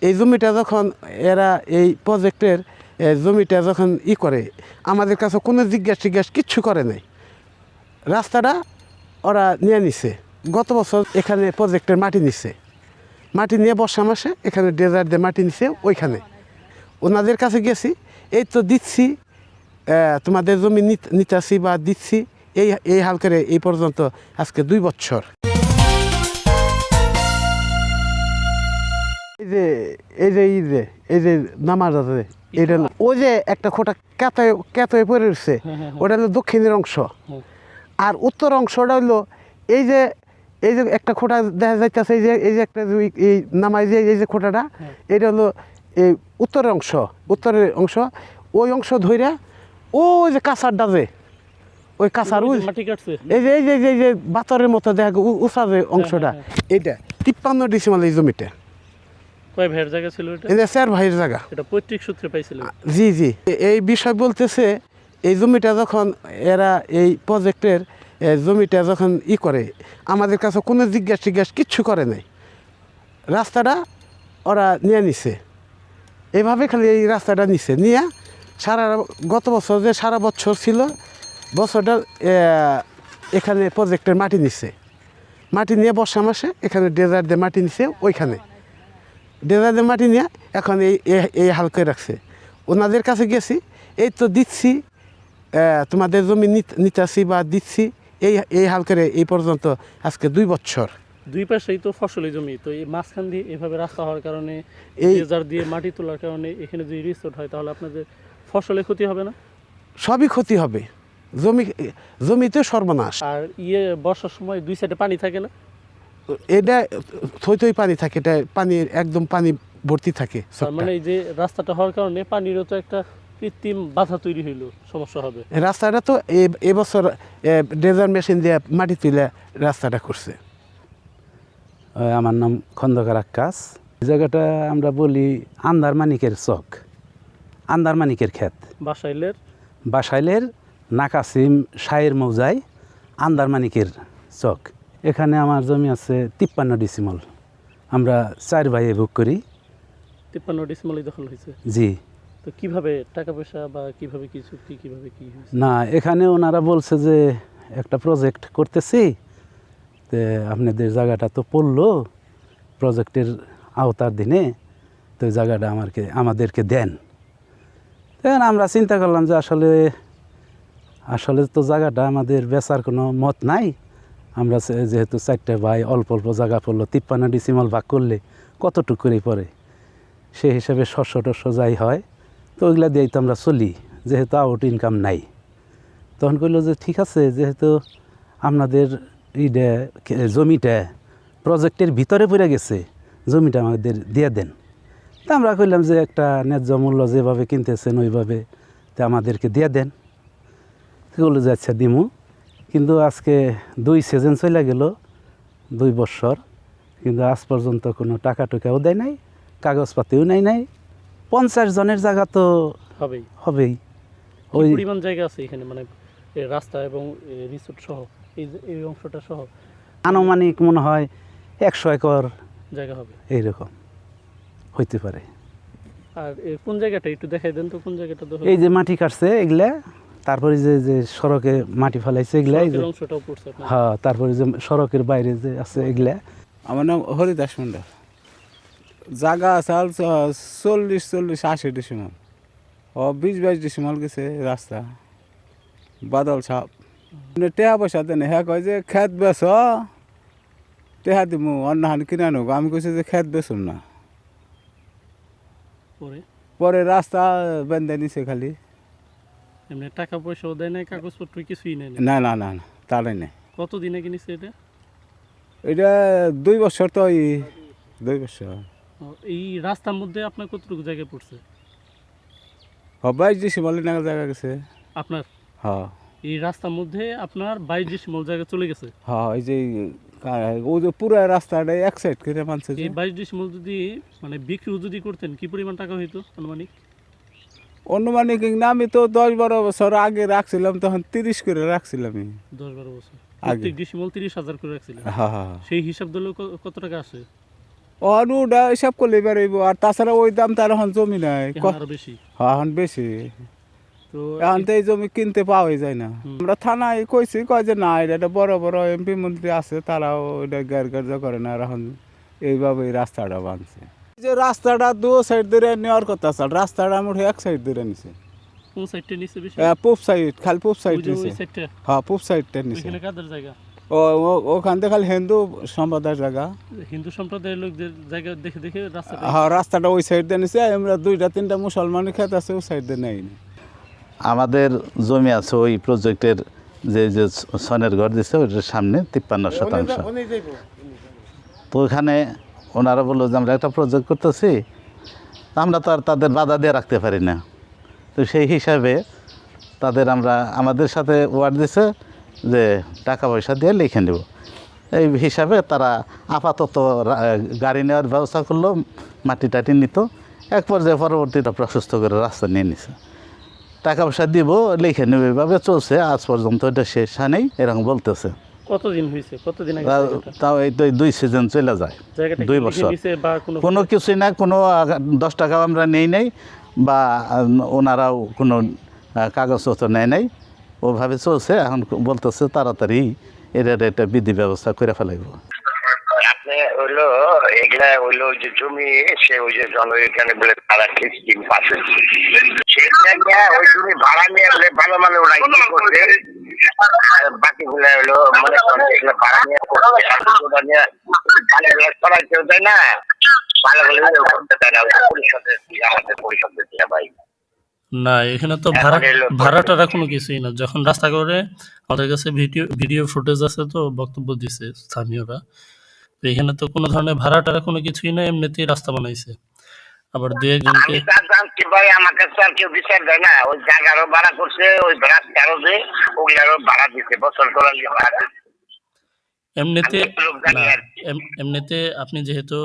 এই জমিটা যখন এরা এই প্রজেক্টের জমিটা যখন করে আমাদের কাছে কোনো জিজ্ঞাসা কিচ্ছু করে নাই। রাস্তাটা ওরা নিয়ে নিছে। গত বছর এখানে প্রজেক্টের মাটি নিচ্ছে, মাটি নিয়ে বর্ষা মাসে এখানে ডেজার্ট দিয়ে মাটি নিছে। ওইখানে ওনাদের কাছে গেছি, এই তো দিচ্ছি, তোমাদের জমি নিতেছি বা দিচ্ছি, এই হাল করে এই পর্যন্ত আজকে 2 বছর। এই যে নামাজ আছে, এটা ওই যে একটা খোটা কেতয়ে পড়ে উঠছে, ওটা হলো দক্ষিণের অংশ। আর উত্তর অংশটা হলো এই যে একটা খোটা দেখা যাইতেছে, এই যে একটা এই নামাই যে এই যে খোটাটা, এটা হলো এই উত্তরের অংশ। ওই অংশ ধইরা ওই যে কাঁচারটা, যে ওই কাঁচার এই যে বাতরের মতো দেখা উঁচা যে অংশটা, এইটা 53 ডিসিমাল এই জমিটা। কয় ভাইয়ের জায়গা ছিল এটা? এটা 4 ভাইয়ের জায়গা। এটা পৈতৃক সূত্রে পাইছিল? জি জি। এই বিষয় বলতেছে, এই জমিটা যখন এরা এই প্রজেক্টের জমিটা যখন করে আমাদের কাছে কোনো জিজ্ঞাসা কিচ্ছু করে নাই। রাস্তাটা ওরা নিয়ে নিছে, এইভাবে খালি এই রাস্তাটা নিছে নিয়ে গত বছর যে সারা বছর ছিল, বছরটা এখানে প্রজেক্টের মাটি নিচ্ছে, মাটি নিয়ে বর্ষা মাসে এখানে ডেজার্ট দিয়ে মাটি নিছে। ওইখানে ডেজার্ট দিয়ে মাটি নিয়ে এখন এই হাল করে রাখছে। ওনাদের কাছে গেছি, এই তো দিচ্ছি, তোমাদের জমি নিতেছি বা দিচ্ছি, এই হাল করে এই পর্যন্ত আজকে 2 বছর। দুই পাশেই তো ফসলি জমি, তো এই মাঝখান দিয়ে এভাবে রাস্তা হওয়ার কারণে, ডেজার্ট দিয়ে মাটি তোলার কারণে এখানে যদি রিসোর্ট হয়, তাহলে আপনাদের ফসলে ক্ষতি হবে না? সবই ক্ষতি হবে, জমিতে সর্বনাশ। আর বর্ষার সময় 2 সাইডে পানি থাকে না? এটা থই পানি থাকে, এটা পানি একদম পানি ভর্তি থাকে। মানে এই যে রাস্তাটা হওয়ার কারণে পানিরও তো একটা কৃত্রিম বাধা তৈরি হইলো, সমস্যা হবে। রাস্তাটা তো এবছর ড্রেজার মেশিন দিয়ে মাটি তুলে রাস্তাটা করছে। আমার নাম খন্দকার আক্কাস। এই জায়গাটা আমরা বলি আন্দারমানিকের চক, আন্দারমানিকের ক্ষেত। বাসাইলের নাকাসিম শাহের মৌজায় আন্দারমানিকের চক। এখানে আমার জমি আছে 53 ডিসিমল। আমরা 4 ভাইয়ে ভোগ করি। 53 ডিসিমলই দখল হয়েছে? জি। তো কিভাবে টাকা পয়সা বা কিভাবে কি চুক্তি, কিভাবে কি হয়েছে? না, এখানে ওনারা বলছে যে একটা প্রজেক্ট করতেছি, তো আপনাদের জায়গাটা তো পড়লো প্রজেক্টের আওতার দিনে, তো জায়গাটা আমাদেরকে দেন। তখন আমরা চিন্তা করলাম যে আসলে তো জায়গাটা আমাদের বেচার কোনো মত নাই। আমরা যেহেতু 4টে ভাই, অল্প অল্প জায়গা পড়লো, 53 ডিসিমাল ভাগ করলে কতটুকু করে পড়ে, সেই হিসাবে শস্য টস্য যাই হয়, তো ওইগুলা দিয়েই তো আমরা চলি, যেহেতু আউট ইনকাম নাই। তখন কইল যে ঠিক আছে, যেহেতু আপনাদের জমিটা প্রজেক্টের ভিতরে পড়ে গেছে, জমিটা আমাদের দিয়ে দেন। তা আমরা কইলাম যে একটা ন্যায্য মূল্য যেভাবে কিনতেছেন ওইভাবে তো আমাদেরকে দিয়ে দেন। বললো যে আচ্ছা দিমু। কিন্তু আজকে 2 সিজন চলে গেল, 2 বছর, কিন্তু আজ পর্যন্ত কোনো টাকা টুকাও দেয় নাই, কাগজপাতিও নাই। 50 জনের জায়গা তো হবেই। ওই পরিমাণ জায়গা আছে এখানে, মানে রাস্তা এবং রিসোর্ট সহ এই অংশটা সহ আনুমানিক মনে হয় 100 একর জায়গা হবে, এইরকম হইতে পারে। আর কোন জায়গাটা একটু দেখাই দেন তো, কোন জায়গাটা? এই যে মাটি কাটছে এগুলা, তারপরে যে সড়কে মাটি ফেলাইছে এগুলা, হ্যাঁ, তারপরে যে সড়কের বাইরে যে আছে এগুলা। আমার নাম হরিদাস মন্ডল। জায়গা আছে 40-80 ডিসিমাল। 20-22 ডিসিমাল গেছে রাস্তা। বাদল সাপ টেহা পয়সা দেন, হ্যাঁ কয় যে খেত বেছ, টেহা দিমু, অন্য হান কিনে আনো। আমি কইছি যে খেত বেচুম না। পরে রাস্তা বেঁধে নিছে খালি। এমনি টাকা পয়সাও দেয় নাই, কাগজপত্র কিছুই নেই? না, তারাই নেই। কতদিন আগে নিছে এটা? এটা 2 বছর। তো 2 বছর। এই রাস্তার মধ্যে আপনার কতটুকু জায়গা পড়ছে? 22 ডিসিমাল জায়গা গেছে আপনার? হ্যাঁ। এই রাস্তার মধ্যে আপনার 22 ডিসিমাল জায়গা চলে গেছে? হ্যাঁ, এই যে ওই যে পুরো রাস্তাটা এক সাইড করে মানছে। এই 22 ডিসিমাল যদি মানে বিক্রিও যদি করতেন, কি পরিমাণ টাকা হইতো আনুমানিক? না, আমি তো 10-12 বছর আগে রাখছিলাম, তখন 30 করে রাখছিলাম। 10-12 বছর প্রত্যেক ডিসিমাল 30,000 করে রাখছিলেন? হ্যাঁ। সেই হিসাব দিলেও কত টাকা আসে? ওটা হিসাব করলে বেরোইব, আর তাছাড়া ওই দাম তার এখন জমি নাই এখন আরো বেশি। এখন বেশি। তো এখন তো এই জমি কিনতে পাওয়াই যায় না। হুম। আমরা থানায় কইছি, কয় যে না এটা বড় বড় এমপি মন্ত্রী আছে, তারাও এটা গ্যারগ্যার্য করে না, আর এখন এইভাবেই রাস্তাটা বানছে। এই যে রাস্তাটা দু সাইড ধরে নেওয়ার কথা আছে, রাস্তাটা আমার এক সাইড ধরে নিছে। কোন সাইডটা নিচে বেশি? পূব সাইড, খালি পূব সাইড ওই যে নিছে। ওই সাইডটা, হ্যাঁ, পূব সাইডটা নিছে। ওইখানে কাদের জায়গা? ওখান থেকে খালি হিন্দু সম্প্রদায়ের জায়গা। হিন্দু সম্প্রদায়ের লোকদের জায়গা দেখে দেখে রাস্তাটা। হ্যাঁ, রাস্তাটা ওই সাইড দিয়ে নিছে, আমরা দুইটা তিনটা মুসলমানের ক্ষেত আছে ওই সাইড দিয়ে নেই। আমাদের জমি আছে ওই প্রজেক্টের যে যে সনের ঘর দিচ্ছে ওইটার সামনে 53%। তো ওখানে ওনারা বললো যে আমরা একটা প্রজেক্ট করতেছি, আমরা তো আর তাদের বাধা দিয়ে রাখতে পারি না। তো সেই হিসাবে তাদের আমাদের সাথে ওয়ার্ড দিছে যে টাকা পয়সা দিয়ে লিখে নেব। এই হিসাবে তারা আপাতত গাড়ি নেওয়ার ব্যবস্থা করলো, মাটি টাটি নিত। এক পর্যায়ে পরবর্তীটা প্রশস্ত করে রাস্তা নিয়ে নিছে। টাকা পয়সা দিব, লিখে নেবে, এভাবে চলছে আজ পর্যন্ত। এটা শেষ নেই এরকম বলতেছে। কতদিন হয়েছে, কতদিন আগে জায়গাটা? তাও এই তো 2 সিজন চলে যায়, জায়গাটা কি 2 লিখে বছর। নিছে বা কোনো কিছুই না, কোনো 10 টাকাও আমরা নেই নাই, বা ওনারাও কোনো কাগজপত্র নেয় নাই। ওভাবে চলছে। এখন বলতেছে তাড়াতাড়ি এর একটা বিধি ব্যবস্থা করে ফেলাইব। আপনি হইলো এগুলা হইলো ওই যে জমি, সে ওই যে জন এখানে বলে তারা স্কিম পাস হয়েছে, সেটা নিয়ে ওই জমি ভাড়া নিয়ে বলে ভালো মানে ওরা কি করছে, আর বাকি গুলা হলো মনে করেন এগুলো ভাড়া নিয়ে করছে, ওটা নিয়ে ভালোগুলো সরাইতেও দেয় না, ভালোগুলো করতে দেয় না। পরিষদের আমাদের পরিষদের দিয়ে ভাই না, এখানে তো ভাড়াটারা কোনো কিছুই না। যখন রাস্তা করে আমাদের কাছে ভিডিও ফুটেজ আছে, তো বক্তব্য দিছে স্থানীয়রা। তো এখানে তো কোনো ধরনের ভাড়াটারা কোনো কিছুই না, এমনিতেই রাস্তা বানাইছে। আবার দু একজনকে আমি তার জানছি ভাই, আমার কাছে আর কেউ বিচার দেয় না। ওই জায়গারও ভাড়া করছে, ওই রাস্তারও যে ওগুলারও ভাড়া দিচ্ছে, বছর তোলার ভাড়া দিচ্ছে। এমনিতে আমি লোক জানি না, আর কি। এমনিতে আপনি যেহেতু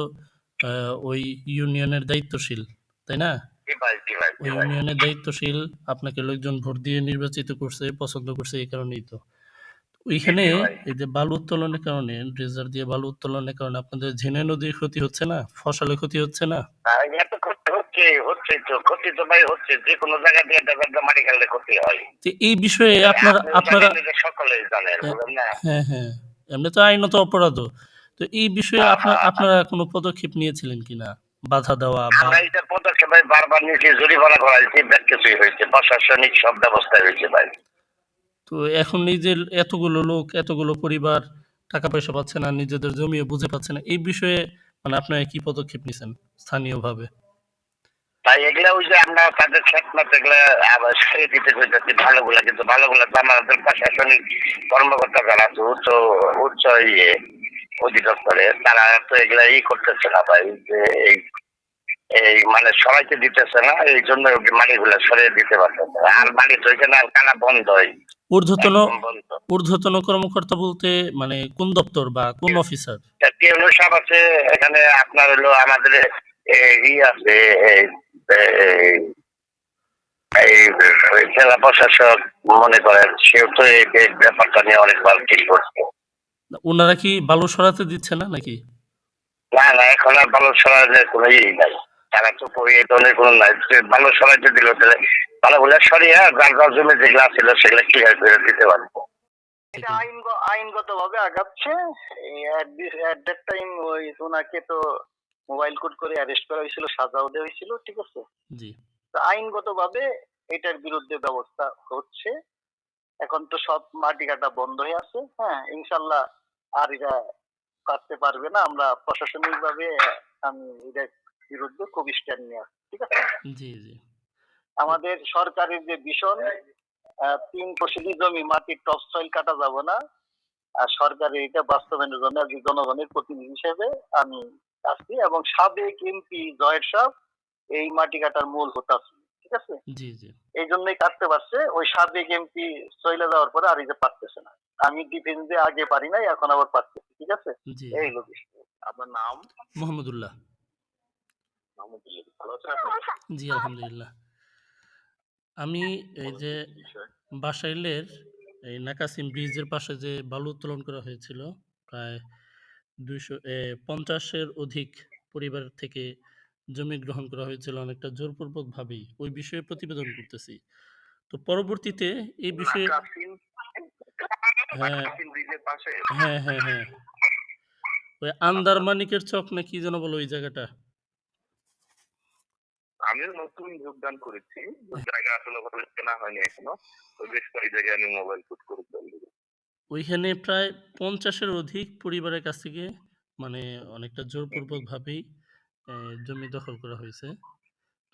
ওই ইউনিয়নের দায়িত্বশীল, তাই না? জি ভাই, জি ভাই, জি ওই ভাই। ইউনিয়নের দায়িত্বশীল, আপনাকে লোকজন ভোট দিয়ে নির্বাচিত করছে, পছন্দ করছে, এই কারণেই তো ওইখানে এই যে বালু উত্তোলনের কারণে, ড্রেজার দিয়ে বালু উত্তোলনের কারণে আপনাদের ঝিনাই নদীর ক্ষতি হচ্ছে না, ফসলের ক্ষতি হচ্ছে না? আর এত ক্ষতি হচ্ছে তো ক্ষতি তো ভাই হচ্ছে, যে কোনো জায়গা দিয়ে একটা মাটি খেললে ক্ষতি হয়। তো এই বিষয়ে আপনারা আপনিও জানেন, এটা সকলেই জানেন, হ্যাঁ, বুঝলেন না? হ্যাঁ, হ্যাঁ, এমনি তো আইনত অপরাধ। তো এই বিষয়ে আপনারা কোনো পদক্ষেপ নিয়েছিলেন কিনা, বাধা দেওয়া বা? আমরা এটা পদক্ষেপ ভাই বারবার নিয়েছি, জরিমানা করা হয়েছে, ব্যাক কিছুই হয়েছে, প্রশাসনিক সব ব্যবস্থা হয়েছে ভাই। তো এখন এই যে এতগুলো লোক, এতগুলো পরিবার টাকা পয়সা পাচ্ছে না, নিজেদের জমিও বুঝে পাচ্ছে না, এই বিষয়ে মানে আপনারা কি পদক্ষেপ নিছেন স্থানীয়ভাবে? তাই এগুলা ওই যে আমরা তাদের খেতমাত এগুলা আবার সরিয়ে দিতে চাইতেছি ভালোগুলা, কিন্তু ভালোগুলা তো আমাদের প্রশাসনিক কর্মকর্তা যারা আছে উচ্চ উচ্চ অধিদপ্তরে, তারা তো এগুলা করতেছে না ভাই, যে এই এই মানে সবাইকে দিতেছে না, এই জন্য মাটিগুলা সরিয়ে দিতে পারতেছে না। আর মাটি তো এখানে আর কানা বন্ধ হয়, ঊর্ধ্বতন একদম বন্ধ। ঊর্ধ্বতন কর্মকর্তা বলতে মানে কোন দপ্তর বা কোন অফিসার? টিএনও সাহেব আছে এখানে, আপনার হলো আমাদের আছে এই এই জেলা প্রশাসক, মনে করেন সেও তো এই ব্যাপারটা নিয়ে অনেকবার ঠিক করছে। ওনারা কি বালু সরাতে দিচ্ছে না নাকি? না না, এখন আর বালু সরানোর কোনো ইয়েই নাই, তারা তো এই ধরনের কোনো নাই। বালু সরাইতে দিল তাহলে বালুগুলা সরিয়ে যার যার জমি যেগুলা ছিল সেগুলা ক্লিয়ার করে দিতে পারবো। এটা আইনগত ভাবে আগাচ্ছে। এট দ্যাট টাইম ওই ওনাকে তো মোবাইল কোড করে অ্যারেস্ট করা হয়েছিল, সাজাও দেওয়া হয়েছিল, ঠিক আছে। জি, তো আইনগত ভাবে এটার বিরুদ্ধে ব্যবস্থা হচ্ছে। এখন তো সব মাটি কাটা বন্ধ হয়ে আছে, হ্যাঁ, ইনশাল্লাহ আর এরা কাটতে পারবে না। আমরা প্রশাসনিক ভাবে আমি এটার বিরুদ্ধে খুব স্ট্যান্ড নিয়ে আসছি, ঠিক আছে। জি, জি, আমাদের সরকারের যে ভীষণ 3 ফসলি জমি মাটির টপ সয়েল কাটা যাবে না, আর সরকারের এটা বাস্তবায়নের জন্য আজকে জনগণের প্রতিনিধি হিসেবে আমি আছি, এবং সাবেক এমপি জয়ের সাহেব এই মাটি কাটার মূল হোতা ছিল, ঠিক আছে। জি, জি, এই জন্যই কাটতে পারছে, ওই সাবেক এমপি চলে যাওয়ার পরে আর এই যে পারতেছে না। আমি ডিফেন্সে আগে পারি নাই, এখন আবার পারতেছি, ঠিক আছে। জি, এই হলো বিষয়। আপনার নাম? মোহাম্মদুল্লাহ। মাহমুদুল্লাহ। ভালো আছেন আপনি? জি, আলহামদুলিল্লাহ। আমি এই যে বাসাইলের এই নাকাসিম ব্রিজের পাশে যে বালু উত্তোলন করা হয়েছিল, প্রায় 250 এর অধিক পরিবার থেকে জমি গ্রহণ করা হয়েছিল অনেকটা জোরপূর্বকভাবেই, ওই বিষয়ে প্রতিবেদন করতেছি। তো পরবর্তীতে এই বিষয়ে হ্যাঁ ব্রিজের পাশে হ্যাঁ হ্যাঁ হ্যাঁ ওই আন্দারমানিকের চক না কি যেন বলো ওই জায়গাটা। আমিও নতুন যোগদান করেছি, জায়গা আসলে ওভাবে চেনা হয়নি এখনো, তো বেশ কয়েক জায়গায় আমি মোবাইল ফুট করে চলে ওইখানে প্রায় 50-এর অধিক পরিবারের কাছ থেকে মানে অনেকটা জোরপূর্বকভাবেই জমি দখল করা হয়েছে।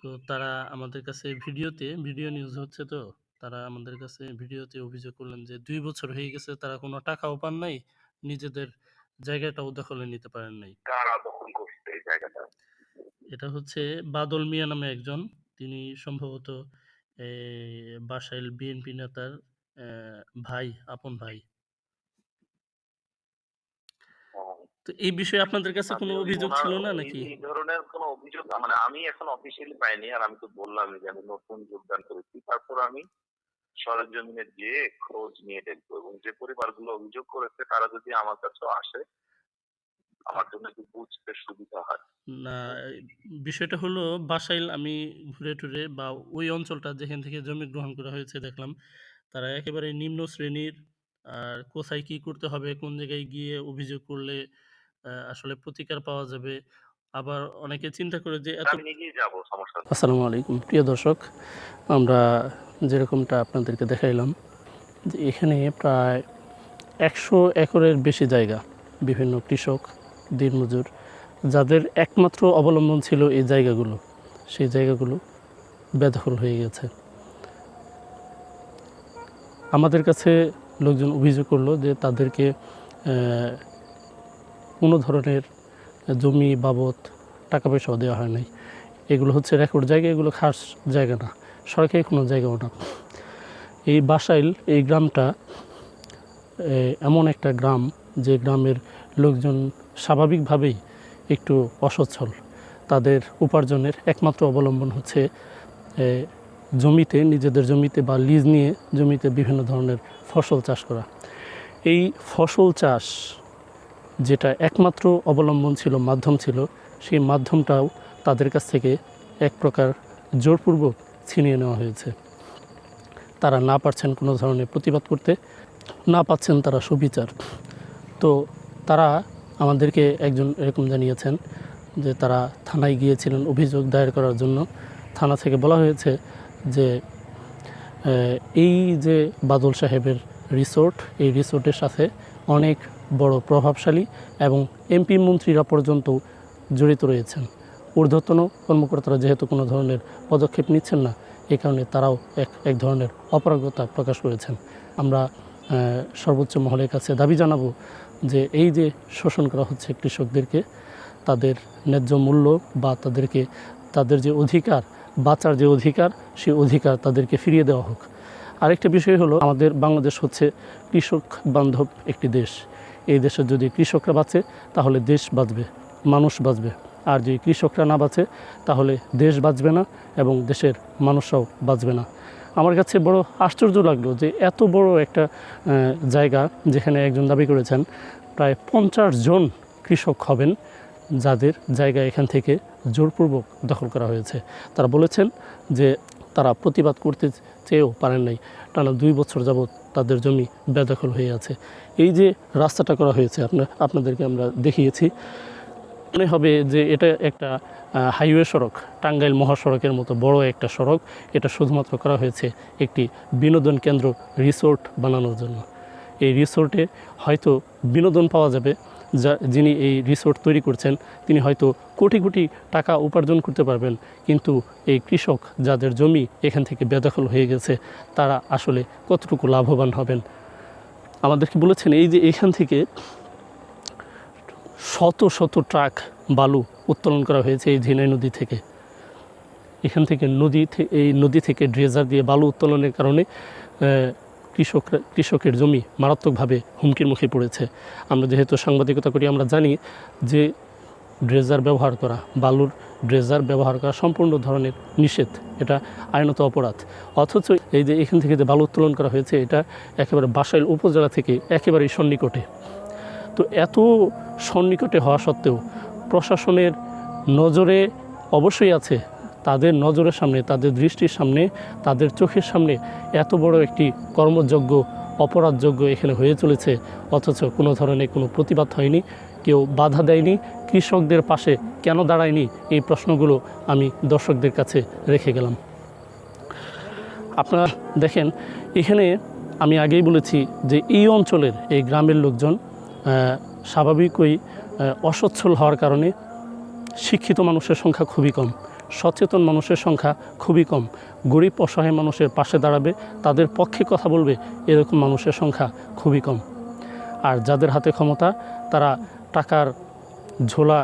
তো তারা আমাদের কাছে ভিডিও নিউজ হচ্ছে, তো তারা আমাদের কাছে ভিডিওতে অভিযোগ করলেন যে 2 বছর হয়ে গেছে তারা কোনো টাকাও পান নাই, নিজেদের জায়গাটাও দখলে নিতে পারেন নাই। কারা দখল করছে এই জায়গাটা? এটা হচ্ছে বাদল মিয়া নামে একজন, তিনি সম্ভবত বাসাইল বিএনপি নেতার ভাই, আপন ভাই। তো এই বিষয়ে আপনাদের কাছে কোনো অভিযোগ ছিল না নাকি? এই ধরনের কোনো অভিযোগ মানে আমি এখন অফিসিয়ালি পাইনি, আর আমি তো বললামই যে আমি নতুন যোগদান করেছি। তারপর আমি সরেজমিনে গিয়ে খোঁজ নিয়ে দেখবো, এবং যে পরিবারগুলো অভিযোগ করেছে তারা যদি আমার কাছে আসে আমার জন্য একটু বুঝতে সুবিধা হয়। না, বিষয়টা হলো বাসাইল আমি ঘুরে টুরে বা ওই অঞ্চলটা যেখান থেকে জমি গ্রহণ করা হয়েছে দেখলাম তারা একেবারে নিম্ন শ্রেণীর। আর কোথায় কি করতে হবে, কোন জায়গায় গিয়ে অভিযোগ করলে আসলে প্রতিকার পাওয়া যাবে, আবার অনেকে চিন্তা করে যে এত। আমি নিজেই যাবো, সমস্যা নেই। আসসালামু আলাইকুম প্রিয় দর্শক, আমরা যেরকমটা আপনাদেরকে দেখাইলাম যে এখানে প্রায় 100 একরের বেশি জায়গা, বিভিন্ন কৃষক, দিনমজুর, যাদের একমাত্র অবলম্বন ছিল এই জায়গাগুলো, সেই জায়গাগুলো বেদখল হয়ে গেছে। আমাদের কাছে লোকজন অভিযোগ করলো যে তাদেরকে কোনো ধরনের জমি বাবদ টাকা পয়সাও দেওয়া হয় নাই। এগুলো হচ্ছে রেকর্ড জায়গা, এগুলো খাস জায়গা না, সরকারি কোনো জায়গাও না। এই বাসাইল, এই গ্রামটা এমন একটা গ্রাম যে গ্রামের লোকজন স্বাভাবিকভাবেই একটু অসচ্ছল। তাদের উপার্জনের একমাত্র অবলম্বন হচ্ছে জমিতে, নিজেদের জমিতে বা লিজ নিয়ে জমিতে বিভিন্ন ধরনের ফসল চাষ করা। এই ফসল চাষ যেটা একমাত্র অবলম্বন ছিল, মাধ্যম ছিল, সেই মাধ্যমটাও তাদের কাছ থেকে এক প্রকার জোরপূর্বক ছিনিয়ে নেওয়া হয়েছে। তারা না পারছেন কোনো ধরনের প্রতিবাদ করতে, না পাচ্ছেন তারা সুবিচার। তো তারা আমাদেরকে একজন এরকম জানিয়েছেন যে তারা থানায় গিয়েছিলেন অভিযোগ দায়ের করার জন্য। থানা থেকে বলা হয়েছে যে এই যে বাদল সাহেবের রিসোর্ট, এই রিসোর্টের সাথে অনেক বড় প্রভাবশালী এবং এমপি মন্ত্রীরা পর্যন্ত জড়িত রয়েছেন। ঊর্ধ্বতন কর্মকর্তারা যেহেতু কোনো ধরনের পদক্ষেপ নিচ্ছেন না, এই কারণে তারাও এক ধরনের অপারগতা প্রকাশ করেছেন। আমরা সর্বোচ্চ মহলের কাছে দাবি জানাবো যে এই যে শোষণ করা হচ্ছে কৃষকদেরকে, তাদের ন্যায্য মূল্য বা তাদের যে অধিকার, বাঁচার যে অধিকার, সেই অধিকার তাদেরকে ফিরিয়ে দেওয়া হোক। আরেকটা বিষয় হলো, আমাদের বাংলাদেশ হচ্ছে কৃষক বান্ধব একটি দেশ। এই দেশে যদি কৃষকরা বাঁচে তাহলে দেশ বাঁচবে, মানুষ বাঁচবে। আর যদি কৃষকরা না বাঁচে তাহলে দেশ বাঁচবে না এবং দেশের মানুষরাও বাঁচবে না। আমার কাছে বড় আশ্চর্য লাগলো যে এত বড় একটা জায়গা, যেখানে একজন দাবি করেছেন প্রায় 50 জন কৃষক হবেন যাদের জায়গা এখান থেকে জোরপূর্বক দখল করা হয়েছে। তারা বলেছেন যে তারা প্রতিবাদ করতে চেয়েও পারেন নাই, টানা 2 বছর যাবৎ তাদের জমি বেদখল হয়ে আছে। এই যে রাস্তাটা করা হয়েছে আপনাদেরকে আমরা দেখিয়েছি, মনে হবে যে এটা একটা হাইওয়ে সড়ক, টাঙ্গাইল মহাসড়কের মতো বড় একটা সড়ক। এটা শুধুমাত্র করা হয়েছে একটি বিনোদন কেন্দ্র, রিসোর্ট বানানোর জন্য। এই রিসোর্টে হয়তো বিনোদন পাওয়া যাবে, যিনি এই রিসোর্ট তৈরি করছেন তিনি হয়তো কোটি কোটি টাকা উপার্জন করতে পারবেন, কিন্তু এই কৃষক যাদের জমি এখান থেকে বেদখল হয়ে গেছে তারা আসলে কতটুকু লাভবান হবেন। আমাদেরকে বলেছেন এই যে এখান থেকে শত শত ট্রাক বালু উত্তোলন করা হয়েছে এই ঝিনাই নদী থেকে। এখান থেকে এই নদী থেকে ড্রেজার দিয়ে বালু উত্তোলনের কারণে কৃষকের জমি মারাত্মকভাবে হুমকির মুখে পড়েছে। আমরা যেহেতু সাংবাদিকতা করি, আমরা জানি যে ড্রেজার ব্যবহার করা, বালুর ড্রেজার ব্যবহার করা সম্পূর্ণ ধরনের নিষেধ, এটা আইনত অপরাধ। অথচ এই যে এখান থেকে যে বালু উত্তোলন করা হয়েছে এটা একেবারে বাসাইল উপজেলা থেকে একেবারেই সন্নিকটে। তো এত সন্নিকটে হওয়া সত্ত্বেও প্রশাসনের নজরে অবশ্যই আছে, তাদের নজরের সামনে, তাদের দৃষ্টির সামনে, তাদের চোখের সামনে এত বড় একটি কর্মযজ্ঞ, অপরাধযজ্ঞ এখানে হয়ে চলেছে, অথচ কোনো ধরনের কোনো প্রতিবাদ হয়নি, কেউ বাধা দেয়নি। কৃষকদের পাশে কেন দাঁড়ায়নি, এই প্রশ্নগুলো আমি দর্শকদের কাছে রেখে গেলাম। আপনারা দেখেন, এখানে আমি আগেই বলেছি যে এই অঞ্চলের, এই গ্রামের লোকজন স্বাভাবিকই অসচ্ছল হওয়ার কারণে শিক্ষিত মানুষের সংখ্যা খুবই কম, সচেতন মানুষের সংখ্যা খুবই কম। গরিব অসহায় মানুষের পাশে দাঁড়াবে, তাদের পক্ষে কথা বলবে, এরকম মানুষের সংখ্যা খুবই কম। আর যাদের হাতে ক্ষমতা, তারা টাকার ঝোলা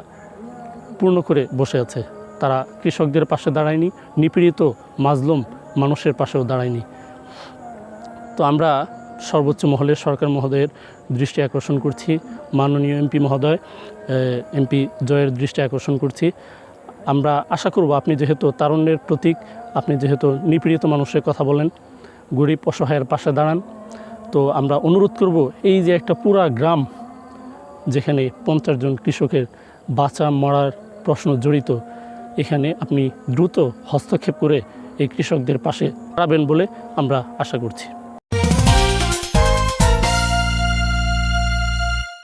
পূর্ণ করে বসে আছে। তারা কৃষকদের পাশে দাঁড়ায়নি, নিপীড়িত মাজলুম মানুষের পাশেও দাঁড়ায়নি। তো আমরা সর্বোচ্চ মহলের সরকার মহোদয়ের দৃষ্টি আকর্ষণ করছি, মাননীয় এমপি মহোদয়, এমপি জয়ের দৃষ্টি আকর্ষণ করছি। আমরা আশা করব, আপনি যেহেতু তারুণ্যের প্রতীক, আপনি যেহেতু নিপীড়িত মানুষের কথা বলেন, গরিব অসহায়ের পাশে দাঁড়ান, তো আমরা অনুরোধ করব, এই যে একটা পুরা গ্রাম যেখানে 50 জন কৃষকের বাঁচা মরার প্রশ্ন জড়িত, এখানে আপনি দ্রুত হস্তক্ষেপ করে এই কৃষকদের পাশে দাঁড়াবেন বলে আমরা আশা করছি।